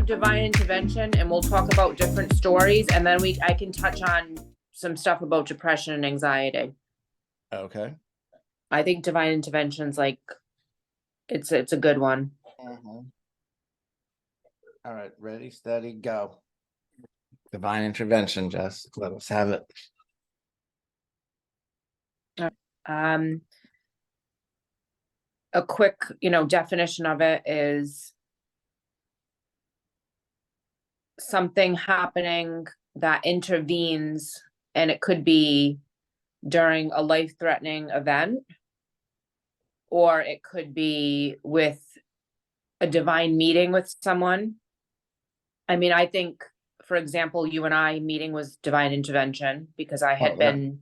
do divine intervention and we'll talk about different stories, and then I can touch on some stuff about depression and anxiety. Okay. I think divine intervention's like it's a good one. All right, ready, steady, go. Divine intervention, Jess. Let us have it. A quick, definition of it is something happening that intervenes, and it could be during a life-threatening event, or it could be with a divine meeting with someone. I mean, I think, for example, you and I meeting was divine intervention because I had been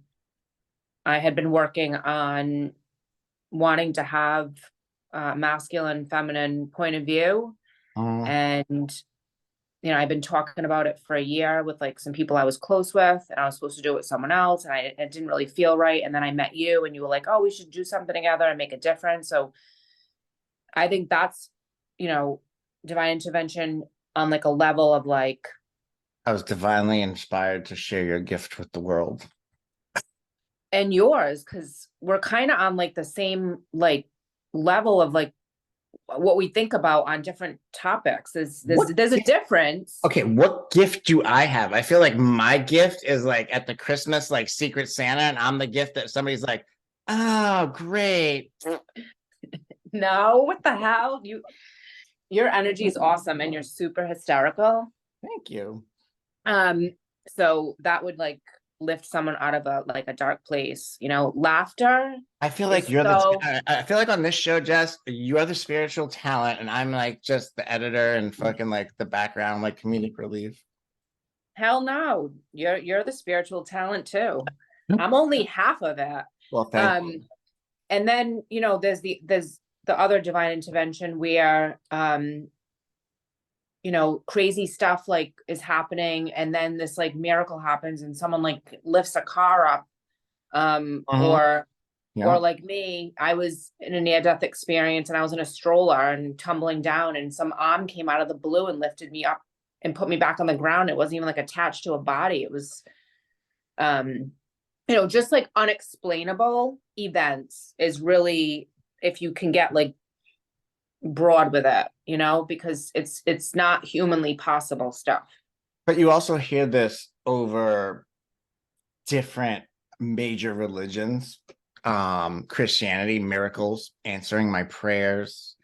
working on wanting to have a masculine, feminine point of view. And, I've been talking about it for a year with like some people I was close with, and I was supposed to do it with someone else, and it didn't really feel right. And then I met you and you were like, oh, we should do something together and make a difference. So I think that's, divine intervention on like a level of like, I was divinely inspired to share your gift with the world. And yours, because we're kind of on like the same like level of like what we think about on different topics. There's a difference. Okay, what gift do I have? I feel like my gift is like at the Christmas like Secret Santa, and I'm the gift that somebody's like, oh, great. No, what the hell? Your energy is awesome and you're super hysterical. Thank you. So that would like lift someone out of a dark place, laughter. I feel like I feel like on this show, Jess, you are the spiritual talent, and I'm like just the editor and fucking like the background, like comedic relief. Hell no, you're the spiritual talent too. I'm only half of it. Well, thank you. And then there's the other divine intervention where crazy stuff like is happening, and then this like miracle happens and someone like lifts a car up, or like me, I was in a near-death experience and I was in a stroller and tumbling down, and some arm came out of the blue and lifted me up and put me back on the ground. It wasn't even like attached to a body. It was just like unexplainable events is really, if you can get like broad with it, because it's not humanly possible stuff. But you also hear this over different major religions. Christianity, miracles, answering my prayers.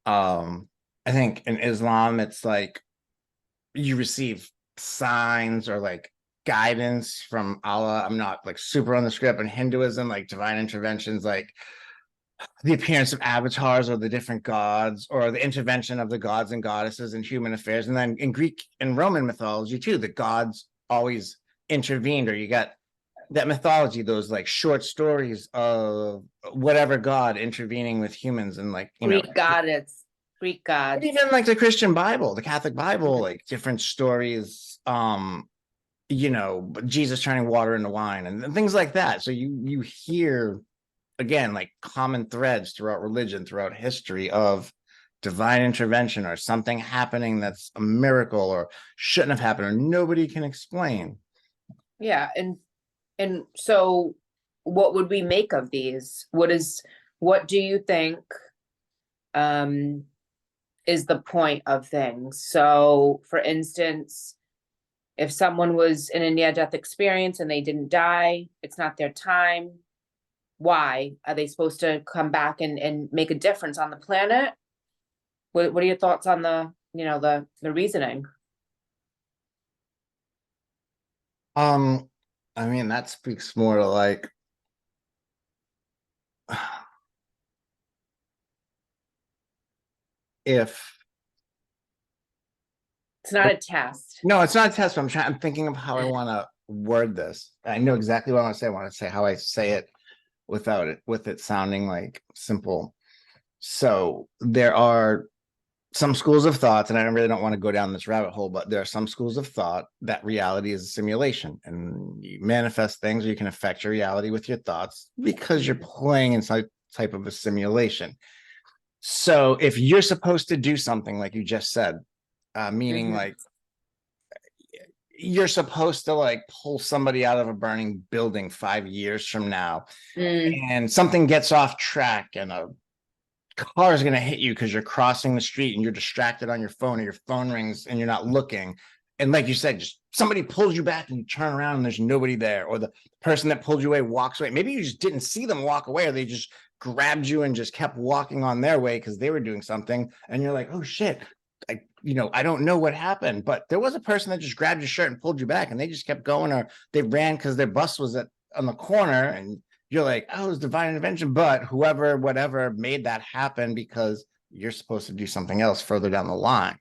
I think in Islam, it's like you receive signs or like guidance from Allah. I'm not like super on the script. In Hinduism, like divine interventions, like the appearance of avatars or the different gods, or the intervention of the gods and goddesses in human affairs. And then in Greek and Roman mythology too, the gods always intervened, or you got that mythology, those like short stories of whatever god intervening with humans, and like Greek gods, even like the Christian Bible, the Catholic Bible, like different stories, Jesus turning water into wine and things like that. So you hear again like common threads throughout religion, throughout history, of divine intervention or something happening that's a miracle or shouldn't have happened or nobody can explain. Yeah. And so what would we make of these? What do you think is the point of things? So for instance, if someone was in a near-death experience and they didn't die, it's not their time. Why are they supposed to come back and make a difference on the planet? What are your thoughts on the reasoning? I mean, that speaks more to like if it's not a test. No, it's not a test, but I'm thinking of how I want to word this. I know exactly what I want to say. I want to say how I say it with it sounding like simple. So there are some schools of thoughts, and I really don't want to go down this rabbit hole, but there are some schools of thought that reality is a simulation, and you manifest things, or you can affect your reality with your thoughts because you're playing in some type of a simulation. So if you're supposed to do something like you just said, meaning Mhm. like you're supposed to like pull somebody out of a burning building 5 years from now, Mm, and something gets off track and a car is going to hit you because you're crossing the street and you're distracted on your phone, or your phone rings and you're not looking. And like you said, just somebody pulls you back and you turn around and there's nobody there, or the person that pulled you away walks away. Maybe you just didn't see them walk away, or they just grabbed you and just kept walking on their way because they were doing something. And you're like, oh shit. I don't know what happened, but there was a person that just grabbed your shirt and pulled you back, and they just kept going, or they ran because their bus was on the corner, and you're like, oh, it's divine intervention. But whoever, whatever made that happen, because you're supposed to do something else further down the line.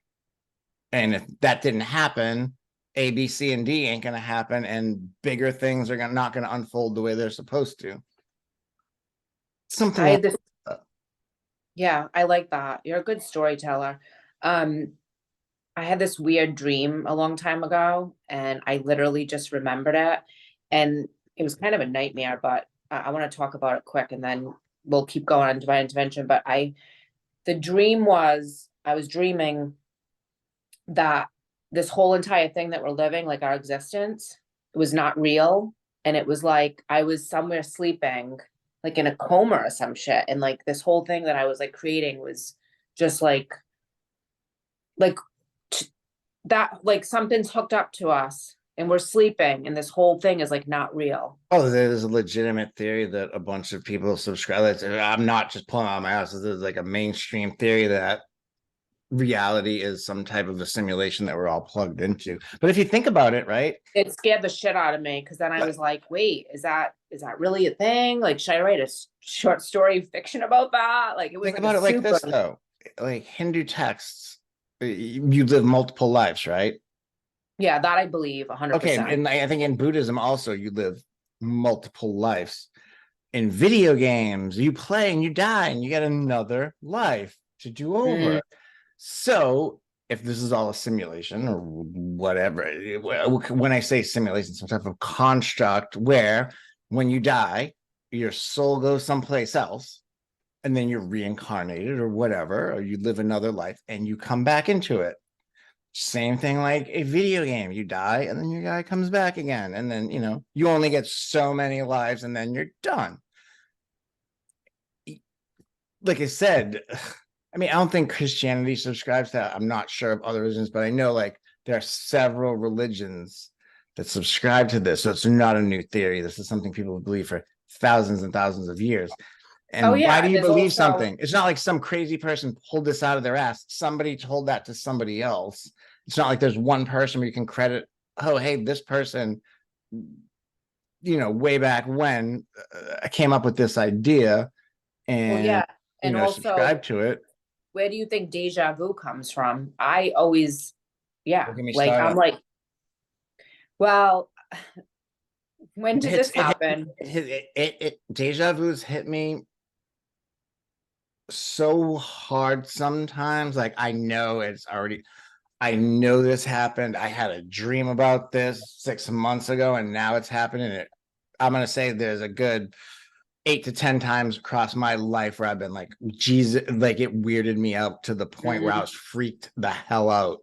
And if that didn't happen, A, B, C, and D ain't going to happen. And bigger things are not going to unfold the way they're supposed to. Something I like had this, that. yeah, I like that. You're a good storyteller. Um, I had this weird dream a long time ago, and I literally just remembered it. And it was kind of a nightmare, but I want to talk about it quick and then we'll keep going on divine intervention. But the dream was, I was dreaming that this whole entire thing that we're living, like our existence, was not real. And it was like I was somewhere sleeping, like in a coma or some shit. And like this whole thing that I was like creating was just like that, like something's hooked up to us and we're sleeping and this whole thing is like not real. Oh, there's a legitimate theory that a bunch of people subscribe. I'm not just pulling out my ass. This is like a mainstream theory that reality is some type of a simulation that we're all plugged into. But if you think about it, right? It scared the shit out of me because then I Like, was like, wait, is that really a thing? Like, should I write a short story fiction about that? Like, it was think like a about it like super, this, though. Like Hindu texts, you live multiple lives, right? yeah, that I believe Okay, 100%. and I think in Buddhism also you live multiple lives. In video games, you play and you die and you get another life to do Mm, over. So if this is all a simulation or whatever, when I say simulation, some type of construct where when you die, your soul goes someplace else and then you're reincarnated or whatever, or you live another life and you come back into it. Same thing like a video game. You die and then your guy comes back again. And then, you only get so many lives and then you're done. Like I said, I mean, I don't think Christianity subscribes to that. I'm not sure of other religions, but I know like there are several religions that subscribe to this. So it's not a new theory. This is something people believe for thousands and thousands of years. oh And why yeah, do and you there's believe also, something? It's not like some crazy person pulled this out of their ass. Somebody told that to somebody else. It's not like there's one person where you can credit, oh, hey, this person, way back when came up with this idea well, and, yeah, and subscribe also, to it. where do you think deja vu comes from? I always, yeah, Don't get me like I'm started. like, well, when It did hits this it, happen? deja vu's hit me so hard sometimes. Like I know this happened. I had a dream about this 6 months ago, and now it's happening. I'm gonna say there's a good 8 to 10 times across my life where I've been like, Jesus, like it weirded me out to the point where I Mm, was freaked the hell out.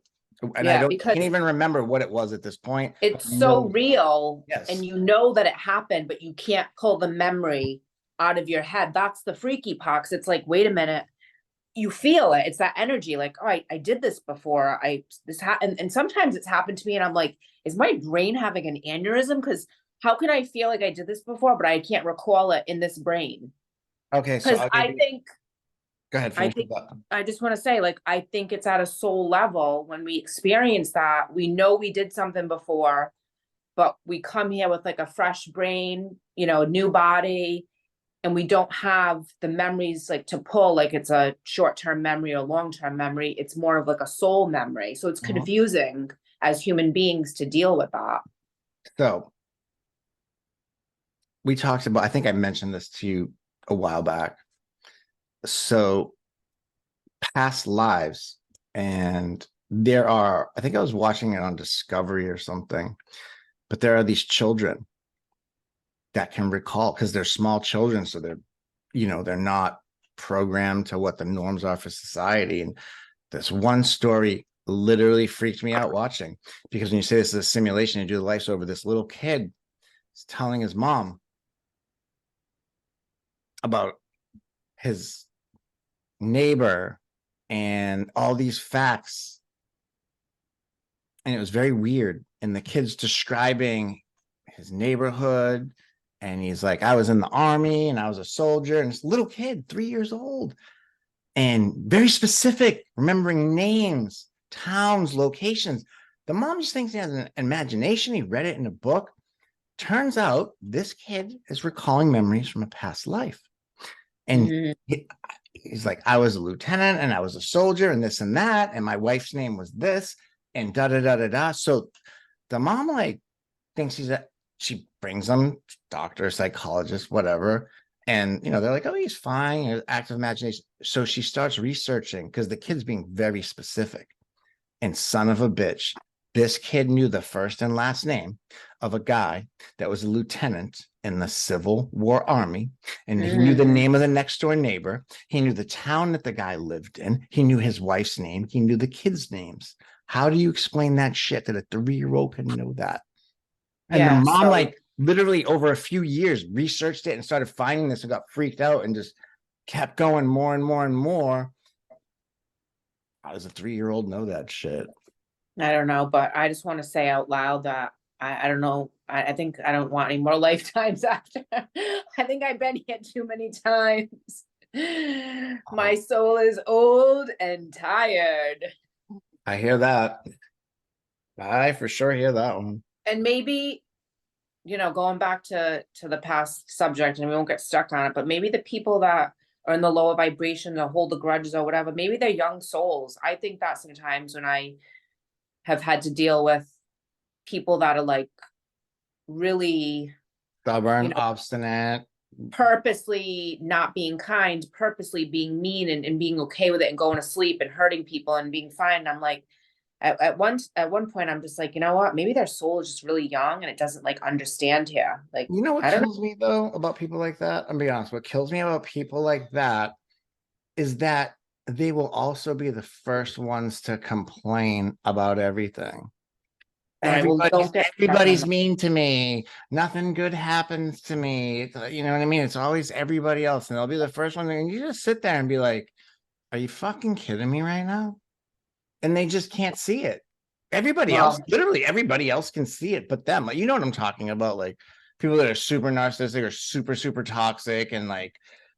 And yeah, I can't because even remember what it was at this point. it's so No, real and yes. you know that it happened, but you can't pull the memory out of your head. That's the freaky part. 'Cause it's like, wait a minute, you feel it. It's that energy, like, oh, I did this before. And sometimes it's happened to me, and I'm like, is my brain having an aneurysm? Because how can I feel like I did this before, but I can't recall it in this brain? Okay, so Because I'll give you, go ahead, I finish think that. I just want to say, like, I think it's at a soul level when we experience that. We know we did something before, but we come here with like a fresh brain, a new body, and we don't have the memories like to pull, like it's a short-term memory or long-term memory. It's more of like a soul memory. So it's Mhm. confusing as human beings to deal with that. So we talked about, I think I mentioned this to you a while back. So past lives, and I think I was watching it on Discovery or something, but there are these children that can recall because they're small children. So they're not programmed to what the norms are for society. And this one story literally freaked me out watching, because when you say this is a simulation, you do the life over, this little kid is telling his mom about his neighbor and all these facts. And it was very weird. And the kid's describing his neighborhood. And he's like, I was in the army and I was a soldier. And this little kid, 3 years old, and very specific, remembering names, towns, locations. The mom just thinks he has an imagination. He read it in a book. Turns out this kid is recalling memories from a past life. And Mhm. he's like, I was a lieutenant and I was a soldier and this and that. And my wife's name was this and da da da da da. So the mom like thinks she brings him doctor, psychologist, whatever. And they're like, oh, he's fine, active imagination. So she starts researching because the kid's being very specific. And son of a bitch, this kid knew the first and last name of a guy that was a lieutenant in the Civil War Army. And he knew the name of the next door neighbor. He knew the town that the guy lived in. He knew his wife's name. He knew the kids' names. How do you explain that shit that a 3-year-old can know that? And the Yeah, mom, so like, literally over a few years, researched it and started finding this and got freaked out and just kept going more and more and more. How does a 3-year-old know that shit? I don't know, but I just want to say out loud that I don't know. I think I don't want any more lifetimes after. I think I've been here too many times. My soul is old and tired. I hear that. I for sure hear that one. And maybe, going back to the past subject, and we won't get stuck on it, but maybe the people that are in the lower vibration that hold the grudges or whatever, maybe they're young souls. I think that sometimes when I have had to deal with people that are like really Stubborn, obstinate. purposely not being kind, purposely being mean and being okay with it and going to sleep and hurting people and being fine. I'm like, at one point, I'm just like, you know what? Maybe their soul is just really young and it doesn't like understand here. Like, You know what I don't know. kills me though about people like that? I'm being honest. What kills me about people like that is that they will also be the first ones to complain about everything. All right, well, don't get stuck on Everybody's that. mean to me. Nothing good happens to me. You know what I mean? It's always everybody else, and they'll be the first one. And you just sit there and be like, "Are you fucking kidding me right now?" And they just can't see it. Everybody else, Well, literally everybody else can see it, but them. You know what I'm talking about? Like people that are super narcissistic or super super toxic, and like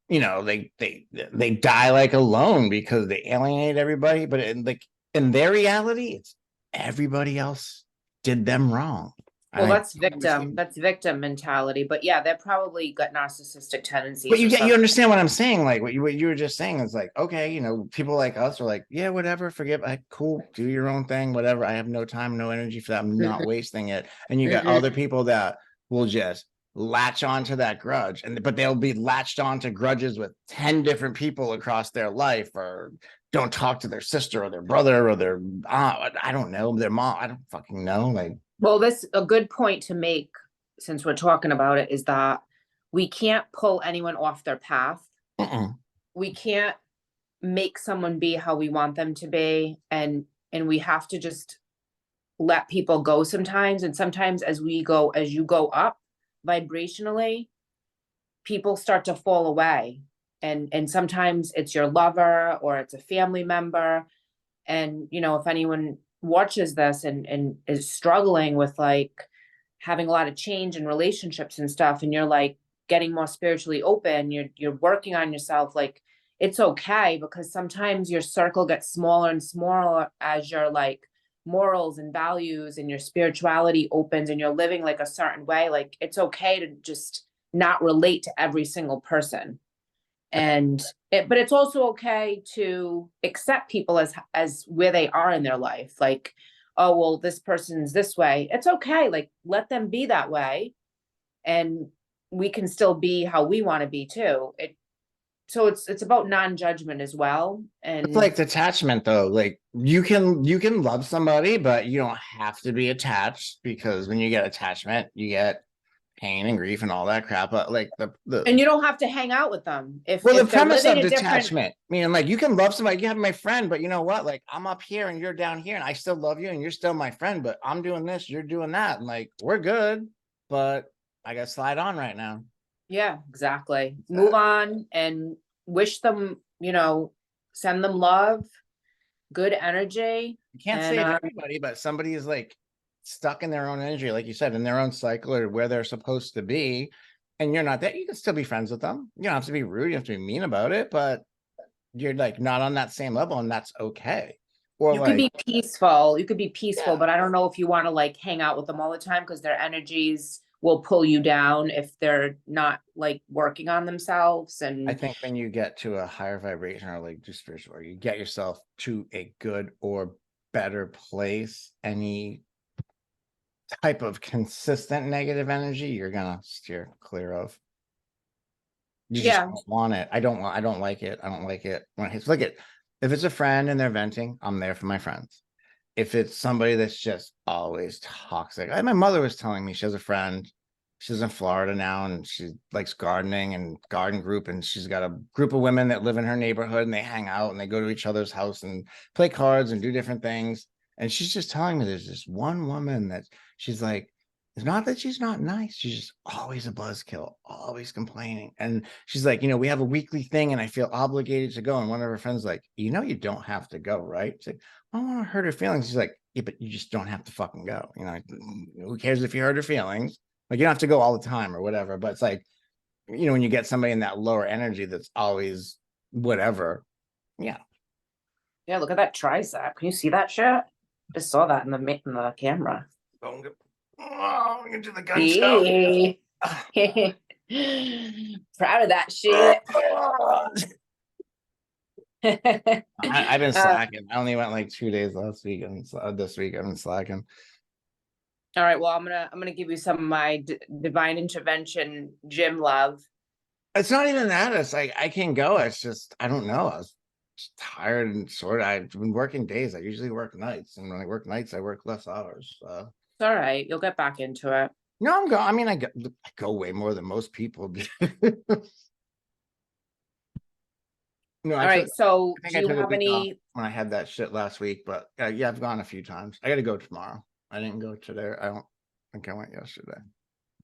they die like alone because they alienate everybody. But in their reality, it's everybody else did them wrong. well, I that's victim. That's victim mentality. But yeah, they're probably got narcissistic But tendencies or you something. understand what I'm saying? Like what you were just saying is like, okay, people like us are like, yeah, whatever, forgive, cool, do your own thing, whatever. I have no time, no energy for that. I'm not wasting it. And you got other people that will just latch onto that grudge, but they'll be latched onto grudges with 10 different people across their life, or don't talk to their sister or their brother or their aunt. I don't know, their mom. I don't fucking know. Like, Well, this a good point to make since we're talking about it is that we can't pull anyone off their path. We can't make someone be how we want them to be, and we have to just let people go sometimes. And sometimes as you go up vibrationally, people start to fall away. And sometimes it's your lover or it's a family member. And if anyone watches this and is struggling with like having a lot of change in relationships and stuff, and you're like getting more spiritually open, you're working on yourself, like it's okay, because sometimes your circle gets smaller and smaller as your like morals and values and your spirituality opens and you're living like a certain way. Like it's okay to just not relate to every single person. But it's also okay to accept people as where they are in their life. Like, oh well, this person's this way. It's okay. Like let them be that way, and we can still be how we want to be too. So it's about non-judgment as well. it's And like detachment though. Like you can love somebody, but you don't have to be attached, because when you get attachment, you get pain and grief and all that crap. But like And you don't have to hang out with them. If well, the they're premise living of a different, detachment, meaning like you can love somebody, you have my friend, but you know what? Like I'm up here and you're down here, and I still love you, and you're still my friend, but I'm doing this, you're doing that, and like we're good, but I gotta slide on right now. yeah, exactly. Move on and wish them, send them love, good energy. You can't And save everybody, but somebody is like stuck in their own energy, like you said, in their own cycle or where they're supposed to be, and you're not that. You can still be friends with them. You don't have to be rude. You have to be mean about it, but you're like not on that same level, and that's okay. Or you can like, be peaceful. You could be peaceful, yeah. but I don't know if you want to like hang out with them all the time because their energies will pull you down if they're not like working on themselves. I And think when you get to a higher vibration or like just spiritual, or you get yourself to a good or better place, any type of consistent negative energy, you're gonna steer clear of. You just yeah, don't want it. I don't like it. I don't like it. When it's look at if it's a friend and they're venting, I'm there for my friends. If it's somebody that's just always toxic, my mother was telling me she has a friend. She's in Florida now and she likes gardening and garden group. And she's got a group of women that live in her neighborhood and they hang out and they go to each other's house and play cards and do different things. And she's just telling me there's this one woman that she's like, it's not that she's not nice. She's just always a buzzkill, always complaining. And she's like, we have a weekly thing and I feel obligated to go. And one of her friends like, you don't have to go, right? It's like, I don't want to hurt her feelings. She's like, yeah, but you just don't have to fucking go. Who cares if you hurt her feelings? Like you don't have to go all the time or whatever. But it's like, when you get somebody in that lower energy that's always whatever. Yeah. yeah. Look at that tricep. Can you see that shit? Just saw that in the camera. Oh, into the gun show. Proud of that shit. I've been slacking. I only went like 2 days last week, and this week I've been slacking. All right. Well, I'm gonna give you some of my divine intervention gym love. It's not even that. It's like I can go. It's just I don't know. I was just tired and sort of. I've been working days. I usually work nights, and when I work nights, I work less hours. It's all right. You'll get back into it. No, I'm going. I mean, I go way more than most people do. No, All right. So I think do I you took a have week off any? when I had that shit last week, but yeah, I've gone a few times. I got to go tomorrow. I didn't go today. I don't think I went yesterday.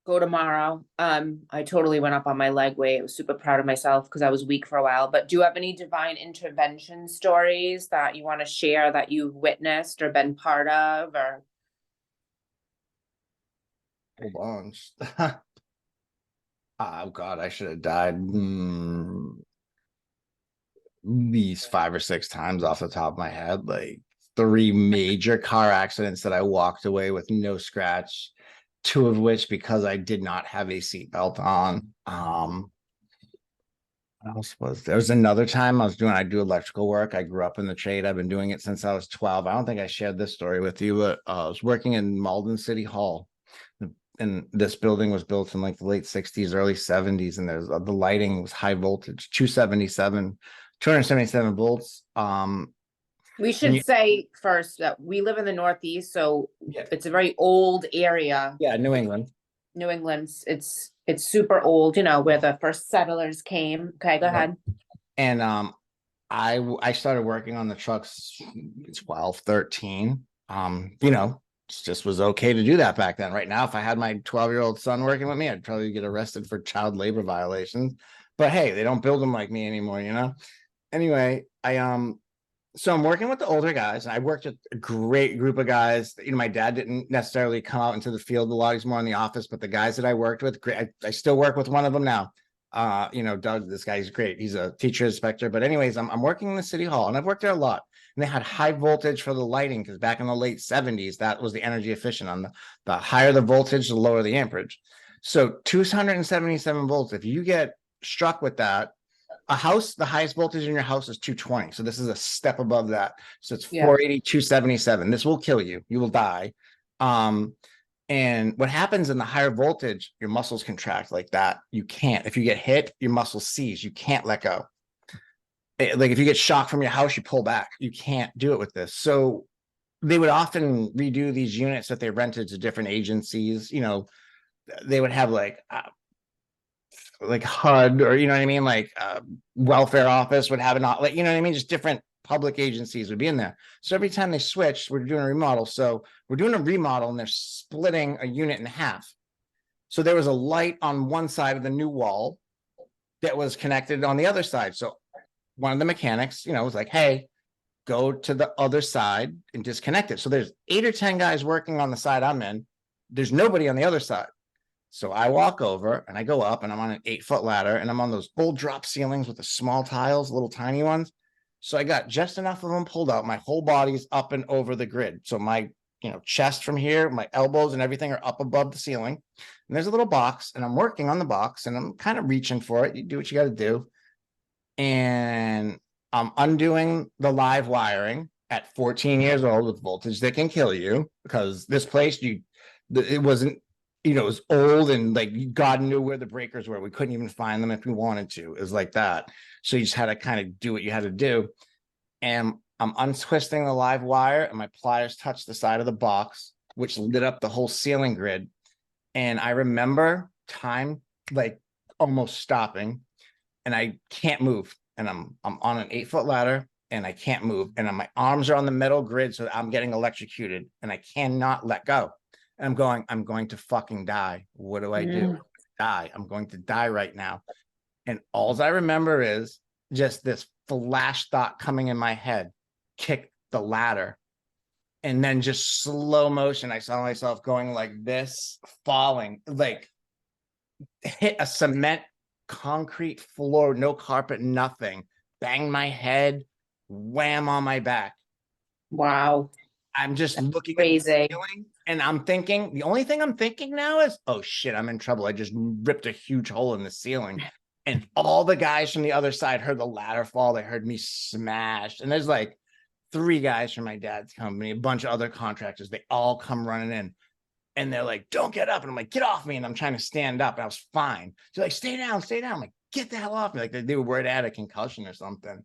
Go tomorrow. I totally went up on my leg weight. I was super proud of myself because I was weak for a while. But do you have any divine intervention stories that you want to share that you've witnessed or been part of or? Hold on. Oh God, I should have died these 5 or 6 times off the top of my head. Like 3 major car accidents that I walked away with no scratch, 2 of which because I did not have a seatbelt on. What else was there? Was another time I do electrical work. I grew up in the trade. I've been doing it since I was 12. I don't think I shared this story with you, but I was working in Malden City Hall. And this building was built in like the late 60s, early 70s, and there's the lighting was high voltage, 277 volts. We should say first that we live in the Northeast, so it's a very old area. Yeah, New England. New England's it's super old, where the first settlers came. Okay, go ahead. And I started working on the trucks 12, 13. It just was okay to do that back then. Right now, if I had my 12-year-old son working with me, I'd probably get arrested for child labor violations. But hey, they don't build them like me anymore, Anyway, so I'm working with the older guys. I worked with a great group of guys. My dad didn't necessarily come out into the field a lot. He's more in the office, but the guys that I worked with, great. I still work with one of them now. Doug, this guy's great. He's a teacher inspector. But anyways, I'm working in the city hall and I've worked there a lot. And they had high voltage for the lighting because back in the late 70s, that was the energy efficient. On the higher the voltage, the lower the amperage. So 277 volts. If you get struck with that, a house, the highest voltage in your house is 220. So this is a step above that. So it's 480, 277. This will kill you. You will die. And what happens in the higher voltage, your muscles contract like that. You can't. If you get hit, your muscles seize. You can't let go. Like if you get shocked from your house, you pull back. You can't do it with this. So they would often redo these units that they rented to different agencies, they would have like HUD, or you know what I mean, like welfare office would have it, not like, you know what I mean, just different public agencies would be in there. So every time they switched, we're doing a remodel. So we're doing a remodel and they're splitting a unit in half. So there was a light on one side of the new wall that was connected on the other side. So one of the mechanics, you know, was like, hey, go to the other side and disconnect it. So there's 8 or 10 guys working on the side I'm in. There's nobody on the other side. So I walk over and I go up and I'm on an 8-foot ladder and I'm on those old drop ceilings with the small tiles, little tiny ones. So I got just enough of them pulled out. My whole body's up and over the grid. So my, you know, chest from here, my elbows and everything are up above the ceiling. And there's a little box and I'm working on the box and I'm kind of reaching for it. You do what you got to do. And I'm undoing the live wiring at 14 years old with voltage that can kill you, because this place, it wasn't, you know, it was old and like God knew where the breakers were. We couldn't even find them if we wanted to. It was like that. So you just had to kind of do what you had to do. And I'm untwisting the live wire and my pliers touched the side of the box, which lit up the whole ceiling grid. And I remember time like almost stopping and I can't move. And I'm on an 8-foot ladder and I can't move. And my arms are on the metal grid. So I'm getting electrocuted and I cannot let go. And I'm going to fucking die. What do I do? Die. I'm going to die right now. And all I remember is just this flash thought coming in my head, kick the ladder. And then just slow motion, I saw myself going like this, falling, like hit a cement concrete floor, no carpet, nothing. Bang my head, wham on my back. Wow. I'm just That's looking crazy. at the ceiling and I'm thinking, the only thing I'm thinking now is, oh shit, I'm in trouble. I just ripped a huge hole in the ceiling. And all the guys from the other side heard the ladder fall. They heard me smash. And there's like 3 guys from my dad's company, a bunch of other contractors. They all come running in. And they're like, don't get up. And I'm like, get off me. And I'm trying to stand up. And I was fine. They're like, stay down, stay down. I'm like, get the hell off me. Like they were worried I had a concussion or something.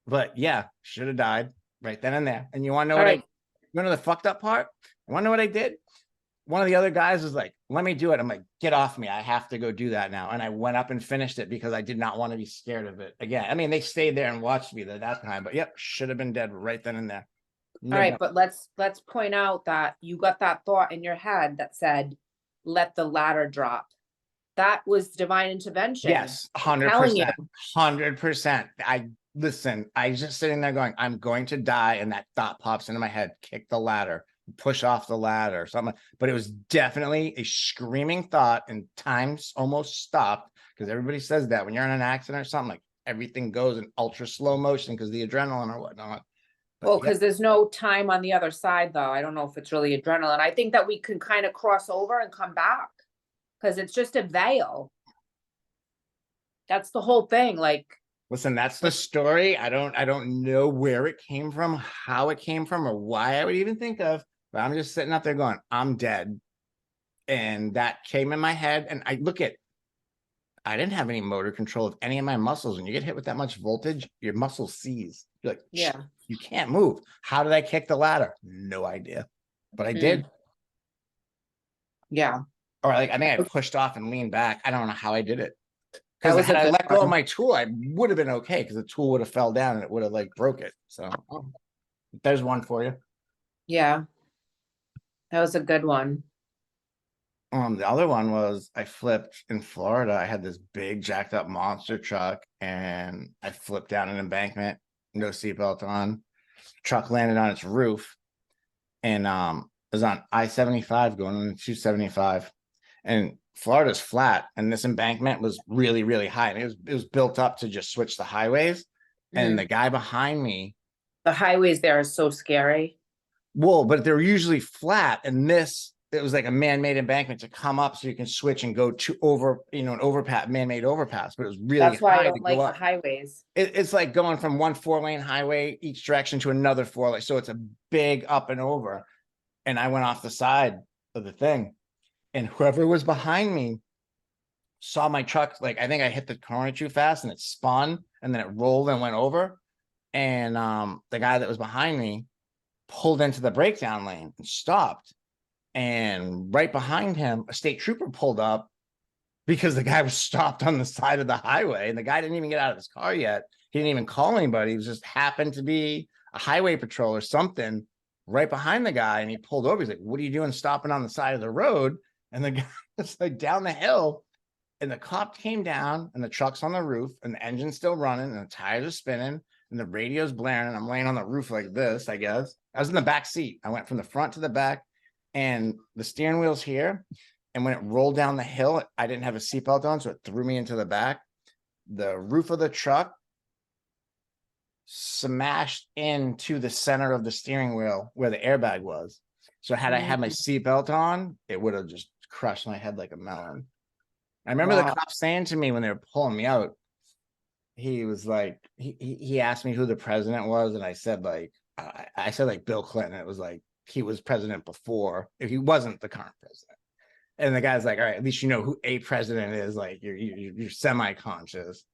But yeah, should have died right then and there. And you want to know you want to know the fucked up part? You want to know what I did? One of the other guys was like, let me do it. I'm like, get off me. I have to go do that now. And I went up and finished it because I did not want to be scared of it again. I mean, they stayed there and watched me that time, but yep, should have been dead right then and there. All right, but let's point out that you got that thought in your head that said, let the ladder drop. That was divine intervention. Yes, 100%. 100%. I just sitting there going, I'm going to die. And that thought pops into my head, kick the ladder, push off the ladder, something. But it was definitely a screaming thought, and time's almost stopped because everybody says that when you're in an accident or something, like everything goes in ultra slow motion because the adrenaline or whatnot. Well, because there's no time on the other side, though. I don't know if it's really adrenaline. I think that we can kind of cross over and come back because it's just a veil. That's the whole thing. Like, listen, that's the story. I don't know where it came from, how it came from, or why I would even think of, but I'm just sitting up there going, I'm dead. And that came in my head. And I didn't have any motor control of any of my muscles. When you get hit with that much voltage, your muscles seize. You're like, yeah, you can't move. How did I kick the ladder? No idea, but I did. Yeah. Or like, I think I pushed off and leaned back. I don't know how I did it. Because had I let go of my tool, I would have been okay, because the tool would have fell down and it would have like broke it. So there's one for you. Yeah. That was a good one. The other one was I flipped in Florida. I had this big jacked up monster truck and I flipped down an embankment, no seatbelt on. Truck landed on its roof and it was on I-75 going on 275. And Florida's flat and this embankment was really, really high. And it was built up to just switch the highways. And the guy behind me. The highways there are so scary. Well, but they're usually flat, and it was like a man-made embankment to come up so you can switch and go to over, an overpass, man-made overpass, but it was really that's why high I don't like the highways. It's like going from one 4-lane highway each direction to another 4-lane. So it's a big up and over. And I went off the side of the thing, and whoever was behind me saw my truck. Like, I think I hit the corner too fast and it spun and then it rolled and went over. And the guy that was behind me pulled into the breakdown lane and stopped. And right behind him, a state trooper pulled up because the guy was stopped on the side of the highway, and the guy didn't even get out of his car yet. He didn't even call anybody. He was just happened to be a highway patrol or something right behind the guy, and he pulled over. He's like, "What are you doing stopping on the side of the road?" And the guy was like down the hill, and the cop came down, and the truck's on the roof, and the engine's still running, and the tires are spinning, and the radio's blaring, and I'm laying on the roof like this, I guess. I was in the back seat. I went from the front to the back, and the steering wheel's here. And when it rolled down the hill, I didn't have a seatbelt on, so it threw me into the back. The roof of the truck smashed into the center of the steering wheel where the airbag was. So had I had my seatbelt on, it would have just crushed my head like a melon. I remember the cop saying to me when they were pulling me out, he was like, he asked me who the president was, and I said like Bill Clinton. It was like he was president before, if he wasn't the current president. And the guy's like, all right, at least you know who a president is. Like you're semi-conscious.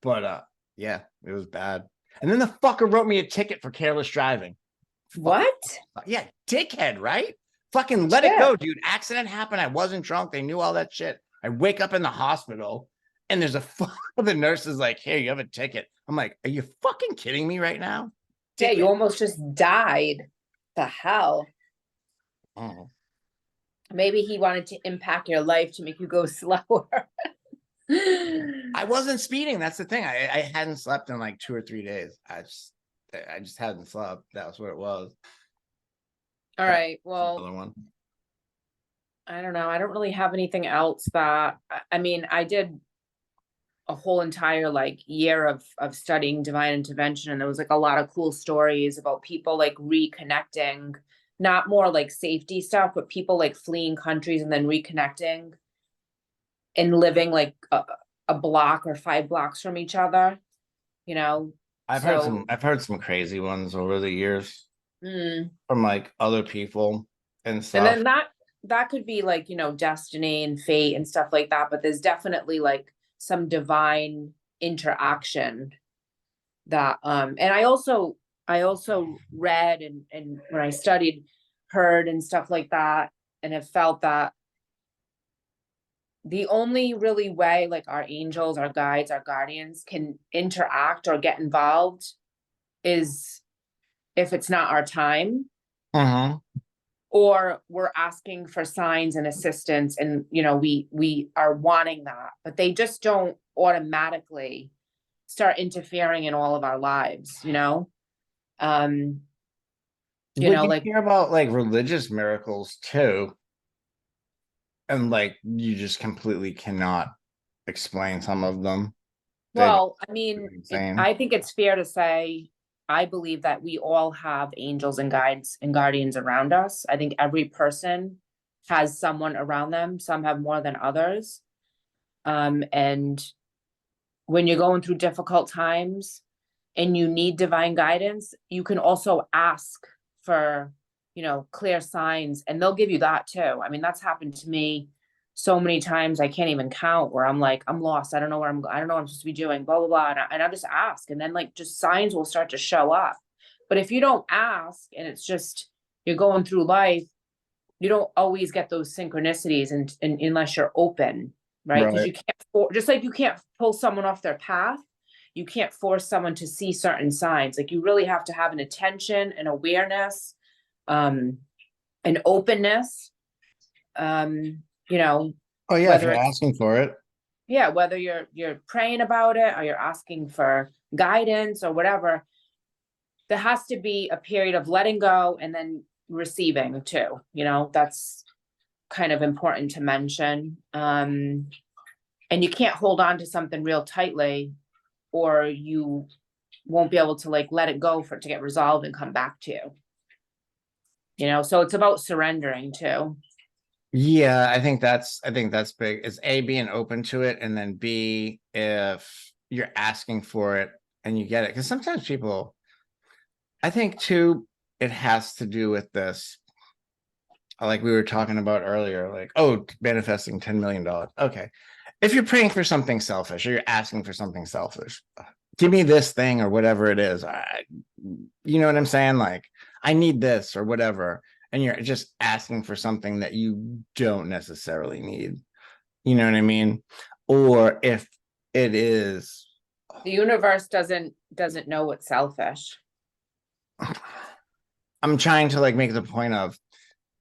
But yeah, it was bad. And then the fucker wrote me a ticket for careless driving. What? Yeah, dickhead, right? Fucking let it go, dude. Accident happened. I wasn't drunk. They knew all that shit. I wake up in the hospital, and there's the nurse is like, "Hey, you have a ticket." I'm like, "Are you fucking kidding me right now?" Yeah, you almost just died. The hell? Oh. Maybe he wanted to impact your life to make you go slower. I wasn't speeding. That's the thing. I hadn't slept in like 2 or 3 days. I just hadn't slept. That was what it was. All right. Well, Another one. I don't know. I don't really have anything else that I mean, I did a whole entire like year of studying divine intervention, and there was like a lot of cool stories about people like reconnecting, not more like safety stuff, but people like fleeing countries and then reconnecting and living like a block or 5 blocks from each other, you know. I've heard some crazy ones over the years from like other people and stuff. And then that could be like, you know, destiny and fate and stuff like that, but there's definitely like some divine interaction that and I also read and when I studied, heard and stuff like that, and have felt that the only really way like our angels, our guides, our guardians can interact or get involved is if it's not our time. Or we're asking for signs and assistance, and you know we are wanting that, but they just don't automatically start interfering in all of our lives, you know. You know, like hear about like religious miracles too, and like you just completely cannot explain some of them. Well, I mean, I think it's fair to say I believe that we all have angels and guides and guardians around us. I think every person has someone around them. Some have more than others. And when you're going through difficult times and you need divine guidance, you can also ask for, you know, clear signs, and they'll give you that too. I mean, that's happened to me so many times I can't even count, where I'm like, I'm lost. I don't know what I'm supposed to be doing, blah, blah, blah. And I just ask, and then like just signs will start to show up. But if you don't ask and it's just, you're going through life, you don't always get those synchronicities and unless you're open, right? Because you can't, just like you can't pull someone off their path, you can't force someone to see certain signs. Like you really have to have an attention, an awareness, an openness, you know. Oh yeah, if you're asking for it. Yeah, whether you're praying about it or you're asking for guidance or whatever, there has to be a period of letting go and then receiving too. You know, that's kind of important to mention. And you can't hold on to something real tightly, or you won't be able to like let it go for it to get resolved and come back to you. You know, so it's about surrendering too. Yeah, I think that's big. It's A, being open to it, and then B, if you're asking for it and you get it. Because sometimes people, I think too, it has to do with this, like we were talking about earlier, like, oh, manifesting $10 million. Okay. If you're praying for something selfish or you're asking for something selfish, give me this thing or whatever it is. You know what I'm saying? Like, I need this or whatever. and you're just asking for something that you don't necessarily need. You know what I mean? Or if it is, The universe doesn't know what's selfish. I'm trying to like make the point of,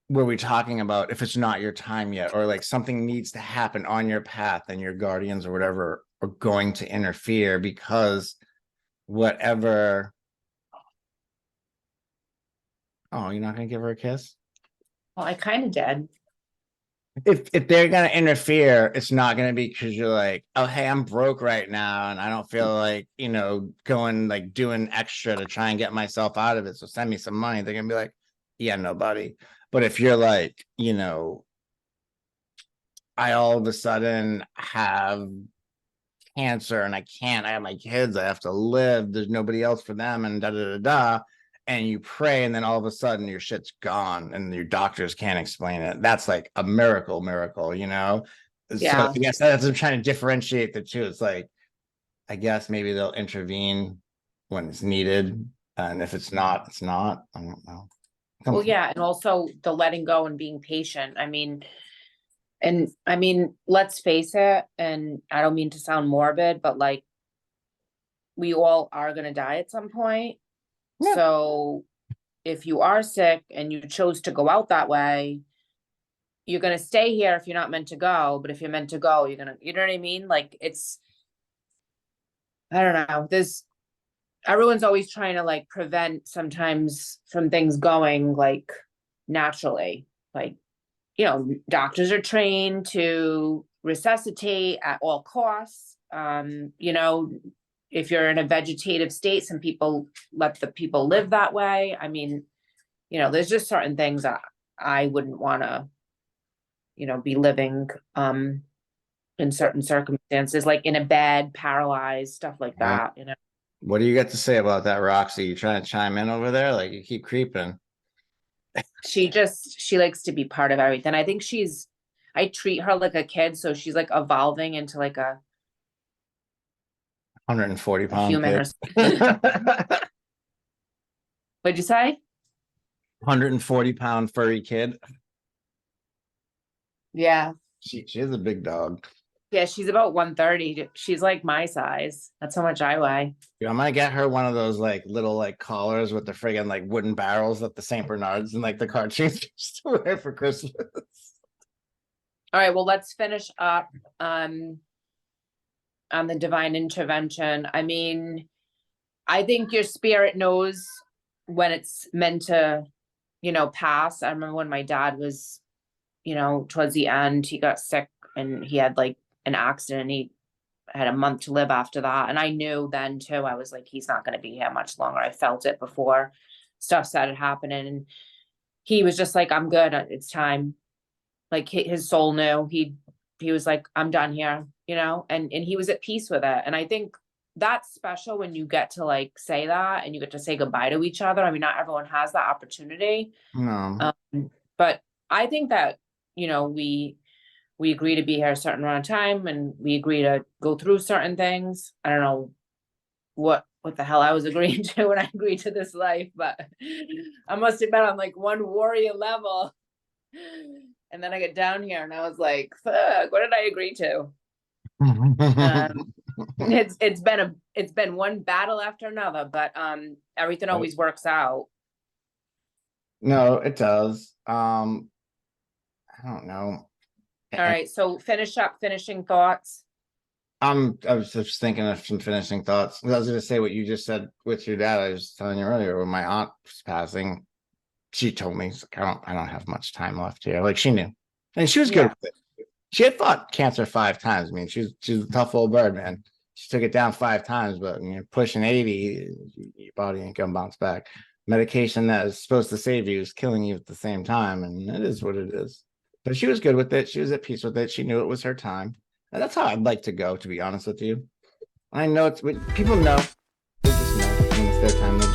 were we talking about if it's not your time yet, or like something needs to happen on your path and your guardians or whatever are going to interfere because whatever. Oh, you're not gonna give her a kiss? Well, I kind of did. If they're gonna interfere, it's not gonna be because you're like, oh hey, I'm broke right now and I don't feel like, going like doing extra to try and get myself out of it. So send me some money. They're gonna be like, yeah, no, buddy. But if you're like, I all of a sudden have cancer and I have my kids, I have to live, there's nobody else for them, and da da da da. And you pray, and then all of a sudden your shit's gone and your doctors can't explain it. That's like a miracle, So Yeah. I guess that's I'm trying to differentiate the two. It's like, I guess maybe they'll intervene when it's needed. And if it's not, it's not. I don't know. Well, yeah, and also the letting go and being patient. I mean, let's face it, and I don't mean to sound morbid, but like, we all are gonna die at some point. Yeah. So if you are sick and you chose to go out that way, you're gonna stay here if you're not meant to go. But if you're meant to go, you're gonna, you know what I mean? Like, I don't know. Everyone's always trying to like prevent sometimes from things going like naturally. Like, doctors are trained to resuscitate at all costs. If you're in a vegetative state, some people let the people live that way. I mean, there's just certain things that I wouldn't want to, be living in certain circumstances, like in a bed, paralyzed, stuff like that, What do you got to say about that, Roxy? You trying to chime in over there? Like, you keep creeping. She likes to be part of everything. I think I treat her like a kid, so she's like evolving into like a 140-pound human kid. What'd you say? 140-pound furry kid. Yeah. She is a big dog. Yeah, she's about 130. She's like my size. That's how much I weigh. Yeah, I'm gonna get her one of those like little like collars with the friggin' like wooden barrels that the Saint Bernards and like the cartoons used to wear for Christmas. All right, well, let's finish up on the divine intervention. I mean, I think your spirit knows when it's meant to, pass. I remember when my dad was, towards the end, he got sick and he had like an accident. He had a month to live after that. And I knew then too, I was like, he's not going to be here much longer. I felt it before stuff started happening. And he was just like, I'm good. It's time. Like his soul knew. He was like, I'm done here, and he was at peace with it. And I think that's special when you get to like say that and you get to say goodbye to each other. I mean, not everyone has that opportunity. No. But I think that, we agree to be here a certain amount of time and we agree to go through certain things. I don't know what the hell I was agreeing to when I agreed to this life, but I must have been on like one warrior level. And then I get down here and I was like, fuck, what did I agree to? It's been one battle after another, but everything always works out. No, it does. I don't know. All right, so finishing thoughts. I was just thinking of some finishing thoughts. I was going to say what you just said with your dad. I was telling you earlier when my aunt was passing, she told me, I don't have much time left here. Like, she knew, and she was good with it. She had fought cancer 5 times. I mean, she's a tough old bird, man. She took it down 5 times, but when you're pushing 80, your body ain't gonna bounce back. Medication that is supposed to save you is killing you at the same time, and it is what it is. But she was good with it. She was at peace with it. She knew it was her time. And that's how I'd like to go, to be honest with you. I know people know. They just know when it's their time to